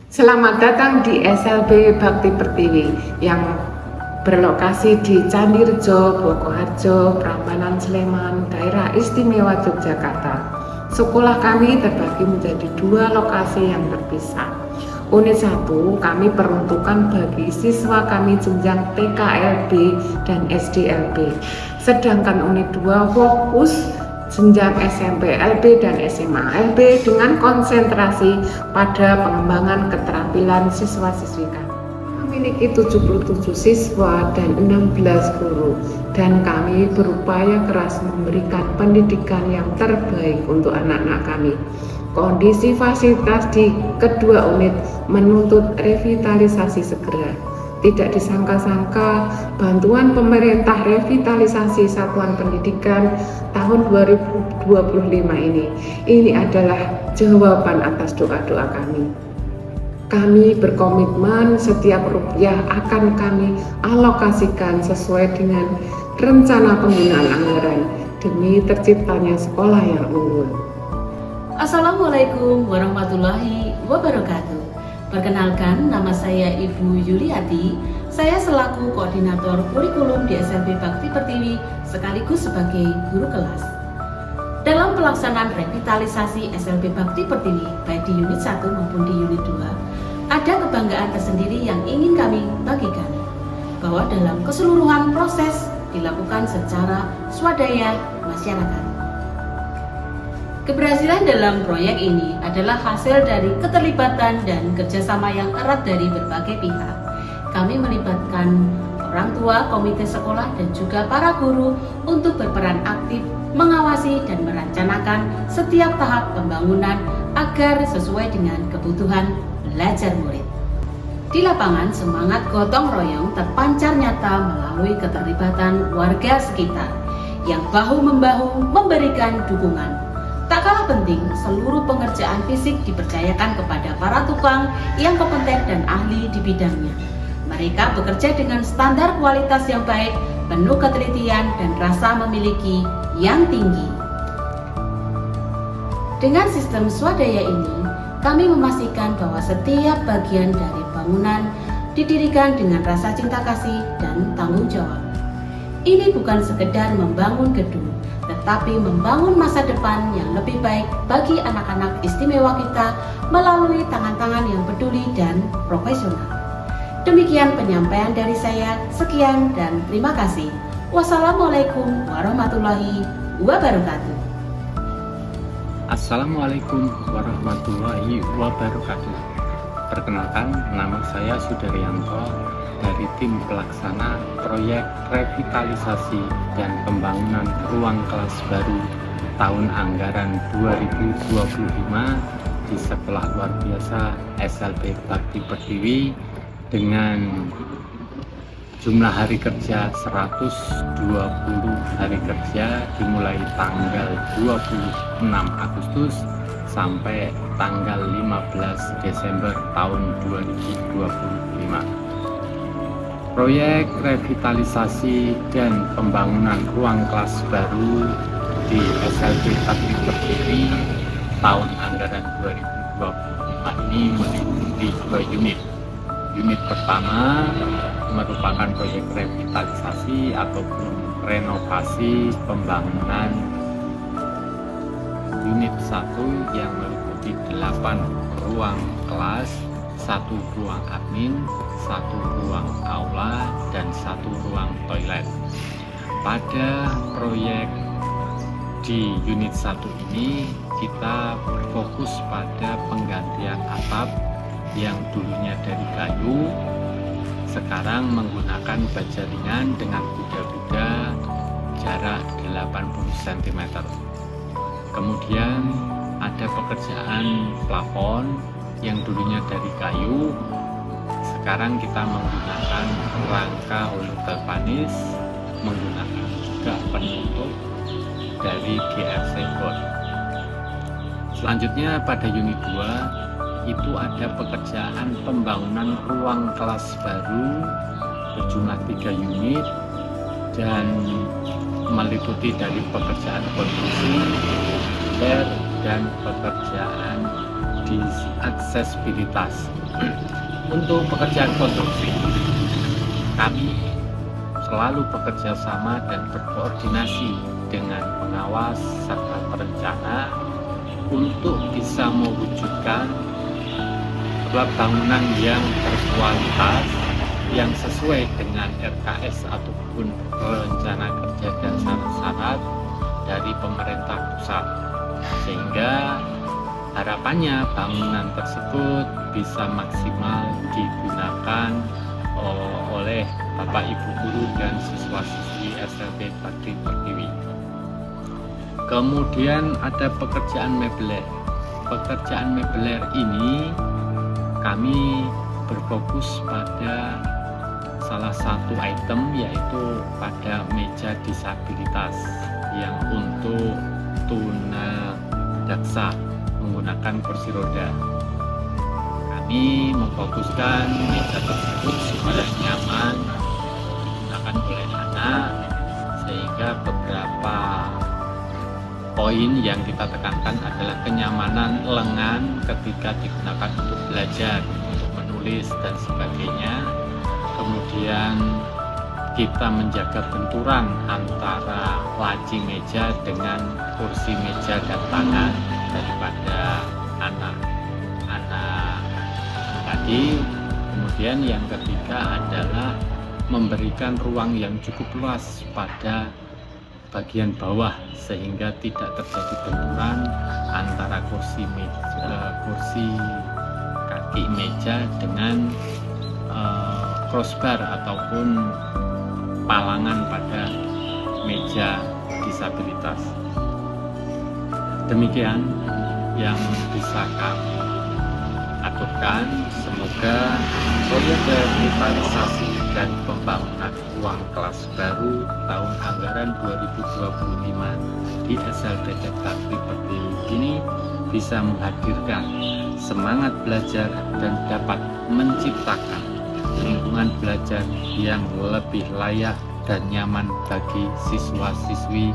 Selamat datang di SLB Bakti Pertiwi yang berlokasi di Candirejo, Bokoharjo, Prambanan, Sleman, Daerah Istimewa Yogyakarta. Sekolah kami terbagi menjadi dua lokasi yang terpisah. Unit 1 kami peruntukan bagi siswa kami jenjang TKLB dan SDLB. Sedangkan unit 2 fokus jenjang SMP LB dan SMA LB dengan konsentrasi pada pengembangan keterampilan siswa-siswi kami. Memiliki 77 siswa dan 16 guru, dan kami berupaya keras memberikan pendidikan yang terbaik untuk anak-anak kami. Kondisi fasilitas di kedua unit menuntut revitalisasi segera. Tidak disangka-sangka, bantuan pemerintah revitalisasi satuan pendidikan tahun 2025 ini adalah jawaban atas doa-doa kami. Kami berkomitmen setiap rupiah akan kami alokasikan sesuai dengan rencana penggunaan anggaran demi terciptanya sekolah yang unggul. Assalamualaikum warahmatullahi wabarakatuh. Perkenalkan, nama saya Ibu Yuliati. Saya selaku koordinator kurikulum di SLB Bakti Pertiwi sekaligus sebagai guru kelas. Dalam pelaksanaan revitalisasi SLB Bakti Pertiwi baik di unit 1 maupun di unit 2, ada kebanggaan tersendiri yang ingin kami bagikan, bahwa dalam keseluruhan proses dilakukan secara swadaya masyarakat. Keberhasilan dalam proyek ini adalah hasil dari keterlibatan dan kerjasama yang erat dari berbagai pihak. Kami melibatkan orang tua, komite sekolah, dan juga para guru untuk berperan aktif mengawasi dan merencanakan setiap tahap pembangunan agar sesuai dengan kebutuhan belajar murid. Di lapangan, semangat gotong royong terpancar nyata melalui keterlibatan warga sekitar yang bahu-membahu memberikan dukungan. Tak kalah penting, seluruh pengerjaan fisik dipercayakan kepada para tukang yang kompeten dan ahli di bidangnya. Mereka bekerja dengan standar kualitas yang baik, penuh ketelitian dan rasa memiliki yang tinggi. Dengan sistem swadaya ini, kami memastikan bahwa setiap bagian dari bangunan didirikan dengan rasa cinta kasih dan tanggung jawab. Ini bukan sekedar membangun gedung, tetapi membangun masa depan yang lebih baik bagi anak-anak istimewa kita melalui tangan-tangan yang peduli dan profesional. Demikian penyampaian dari saya. Sekian dan terima kasih. Wassalamualaikum warahmatullahi wabarakatuh. Assalamualaikum warahmatullahi wabarakatuh. Perkenalkan, nama saya Sudaryanto dari tim pelaksana proyek revitalisasi dan pembangunan ruang kelas baru tahun anggaran 2025 di Sekolah Luar Biasa SLB Bakti Pertiwi dengan jumlah hari kerja 120 hari kerja dimulai tanggal 26 Agustus sampai tanggal 15 Desember tahun 2025. Proyek revitalisasi dan pembangunan ruang kelas baru di SLB Bakti Pertiwi tahun anggaran 2025 ini meliputi 2 unit. Unit pertama merupakan proyek revitalisasi ataupun renovasi pembangunan unit 1 yang meliputi 8 ruang kelas, 1 ruang admin, 1 ruang aula, dan 1 ruang toilet. Pada proyek di unit 1 ini kita berfokus pada penggantian atap yang dulunya dari kayu, sekarang menggunakan baja ringan dengan kuda-kuda jarak 80 cm. Kemudian ada pekerjaan plafon yang dulunya dari kayu, sekarang kita menggunakan rangka hologalvanis, menggunakan juga penutup dari GRC board. Selanjutnya pada unit 2 itu ada pekerjaan pembangunan ruang kelas baru berjumlah 3 unit dan meliputi dari pekerjaan konstruksi, dan pekerjaan di aksesibilitas. Untuk pekerjaan konstruksi, kami selalu bekerja sama dan berkoordinasi dengan pengawas serta perencana untuk bisa mewujudkan sebuah bangunan yang berkualitas, yang sesuai dengan RKS ataupun rencana kerja dan syarat-syarat dari pemerintah pusat, sehingga harapannya bangunan tersebut bisa maksimal digunakan oleh Bapak Ibu guru dan siswa-siswi SLB Bakti Pertiwi. Kemudian ada pekerjaan mebeler. Pekerjaan mebeler ini kami berfokus pada salah satu item, yaitu pada meja disabilitas yang untuk tunadaksa menggunakan kursi roda. Kami memfokuskan meja tersebut supaya nyaman digunakan oleh anak, sehingga beberapa poin yang kita tekankan adalah kenyamanan lengan ketika digunakan untuk belajar, untuk menulis dan sebagainya. Kemudian kita menjaga benturan antara laci meja dengan kursi meja dan tangan daripada anak-anak tadi. Kemudian yang ketiga adalah memberikan ruang yang cukup luas pada bagian bawah sehingga tidak terjadi benturan antara kursi kaki meja dengan crossbar ataupun palangan pada meja disabilitas. Demikian yang bisa kami aturkan. Semoga proyek revitalisasi dan pembangunan ruang kelas baru tahun anggaran 2025 di SLB Bakti Pertiwi ini bisa menghadirkan semangat belajar dan dapat menciptakan lingkungan belajar yang lebih layak dan nyaman bagi siswa-siswi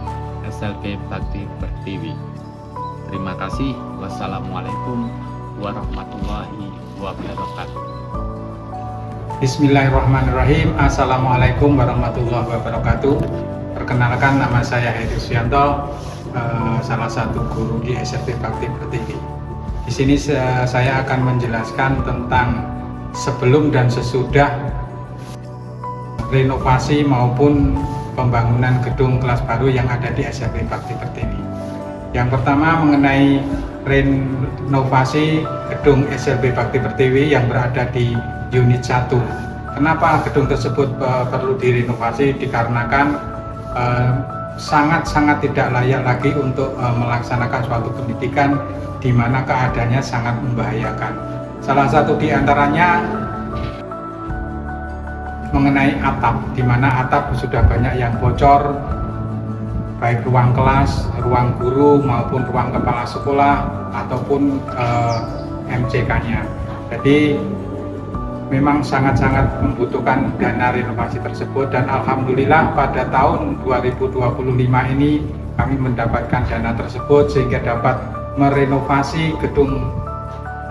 SLB Bakti Pertiwi. Terima kasih. Wassalamualaikum warahmatullahi wabarakatuh. Bismillahirrahmanirrahim. Assalamualaikum warahmatullahi wabarakatuh. Perkenalkan, nama saya Hedi Suyanto, salah satu guru di SLB Bakti Pertiwi. Di sini saya akan menjelaskan tentang sebelum dan sesudah renovasi maupun pembangunan gedung kelas baru yang ada di SLB Bakti Pertiwi. Yang pertama mengenai renovasi gedung SLB Bakti Pertiwi yang berada di unit 1. Kenapa gedung tersebut perlu direnovasi? Dikarenakan sangat-sangat tidak layak lagi untuk melaksanakan suatu pendidikan di mana keadaannya sangat membahayakan. Salah satu di antaranya mengenai atap, di mana atap sudah banyak yang bocor, baik ruang kelas, ruang guru maupun ruang kepala sekolah ataupun MCK-nya. Jadi memang sangat-sangat membutuhkan dana renovasi tersebut, dan alhamdulillah pada tahun 2025 ini kami mendapatkan dana tersebut sehingga dapat merenovasi gedung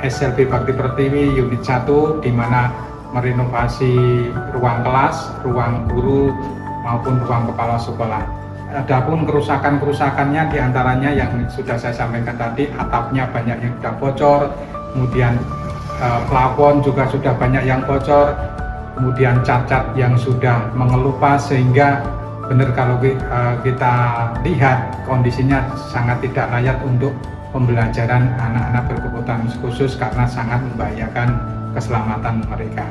SLB Bakti Pertiwi unit 1, di mana merenovasi ruang kelas, ruang guru maupun ruang kepala sekolah. Adapun kerusakan-kerusakannya diantaranya yang sudah saya sampaikan tadi, atapnya banyak yang sudah bocor, kemudian plafon juga sudah banyak yang bocor, kemudian cat-cat yang sudah mengelupas, sehingga benar kalau kita lihat kondisinya sangat tidak layak untuk pembelajaran anak-anak berkebutuhan khusus karena sangat membahayakan keselamatan mereka.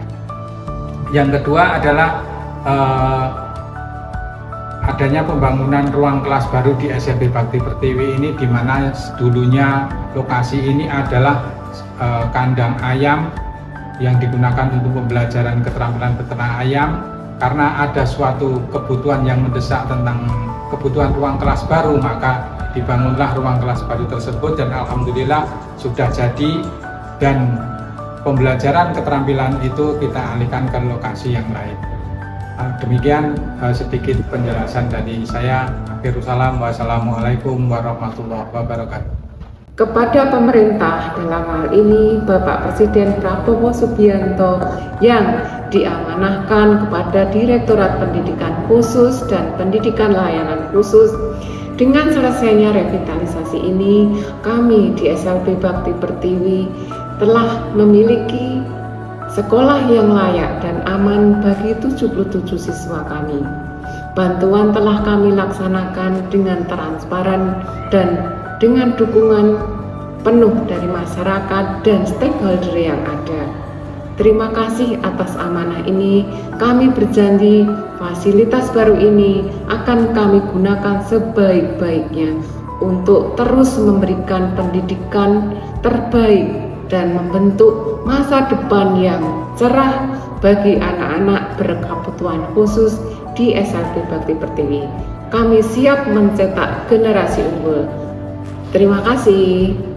Yang kedua adalah adanya pembangunan ruang kelas baru di SLB Bakti Pertiwi ini, di mana dulunya lokasi ini adalah kandang ayam yang digunakan untuk pembelajaran keterampilan beternak ayam. Karena ada suatu kebutuhan yang mendesak tentang kebutuhan ruang kelas baru, maka dibangunlah ruang kelas baru tersebut, dan alhamdulillah sudah jadi, dan pembelajaran keterampilan itu kita alihkan ke lokasi yang lain. Demikian sedikit penjelasan dari saya. Akhirul salam, wassalamualaikum warahmatullahi wabarakatuh. kepada pemerintah, dalam hal ini Bapak Presiden Prabowo Subianto yang diamanahkan kepada Direktorat Pendidikan Khusus dan Pendidikan Layanan Khusus. Dengan selesainya revitalisasi ini, kami di SLB Bakti Pertiwi telah memiliki sekolah yang layak dan aman bagi 77 siswa kami. Bantuan telah kami laksanakan dengan transparan dan dengan dukungan penuh dari masyarakat dan stakeholder yang ada. Terima kasih atas amanah ini. Kami berjanji fasilitas baru ini akan kami gunakan sebaik-baiknya untuk terus memberikan pendidikan terbaik dan membentuk masa depan yang cerah bagi anak-anak berkebutuhan khusus di SLB Bakti Pertiwi. Kami siap mencetak generasi unggul. Terima kasih.